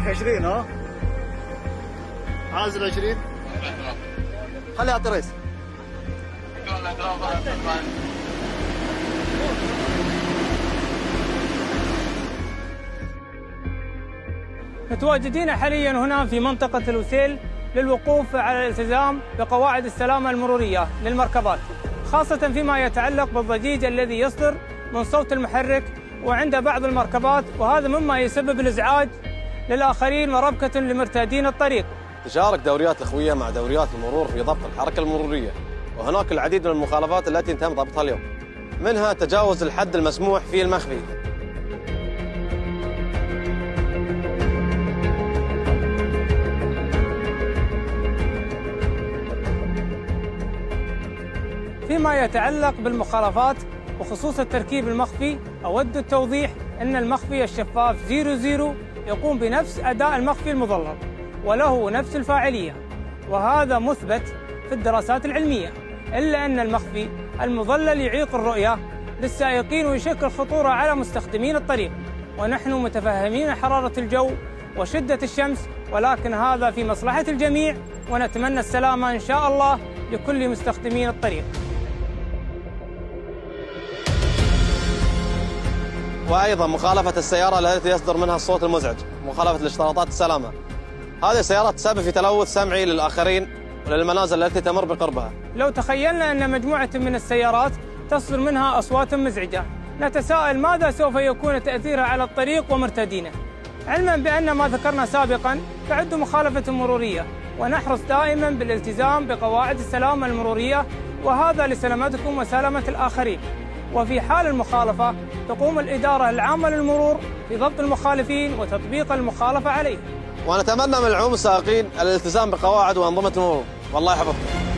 خليك 20 ها؟ عازل 20 خلي يعطي ريس. متواجدين حاليا هنا في منطقة الوسيل للوقوف على الالتزام بقواعد السلامة المرورية للمركبات، خاصة فيما يتعلق بالضجيج الذي يصدر من صوت المحرك وعند بعض المركبات، وهذا مما يسبب الإزعاج للآخرين وربكة لمرتادين الطريق. تشارك دوريات الأخوية مع دوريات المرور في ضبط الحركة المرورية، وهناك العديد من المخالفات التي تم ضبطها اليوم، منها تجاوز الحد المسموح في المخفي. فيما يتعلق بالمخالفات وخصوص التركيب المخفي، أود التوضيح أن المخفي الشفاف 00 يقوم بنفس أداء المخفي المظلل وله نفس الفاعلية، وهذا مثبت في الدراسات العلمية، إلا أن المخفي المظلل يعيق الرؤية للسائقين ويشكل خطورة على مستخدمين الطريق، ونحن متفهمين حرارة الجو وشدة الشمس، ولكن هذا في مصلحة الجميع، ونتمنى السلامة إن شاء الله لكل مستخدمين الطريق. وأيضا مخالفة السيارة التي يصدر منها الصوت المزعج، مخالفة الاشتراطات السلامة. هذه السيارات تسبب في تلوث سمعي للآخرين وللمنازل التي تمر بقربها. لو تخيلنا أن مجموعة من السيارات تصدر منها أصوات مزعجة، نتساءل ماذا سوف يكون تأثيرها على الطريق ومرتادينه، علما بأن ما ذكرنا سابقا تعد مخالفة مرورية، ونحرص دائما بالالتزام بقواعد السلامة المرورية، وهذا لسلامتكم وسلامة الآخرين. وفي حال المخالفة تقوم الإدارة العامة للمرور في ضبط المخالفين وتطبيق المخالفة عليه. ونتمنى من العموم السائقين الالتزام بقواعد وأنظمة المرور، والله يحفظكم.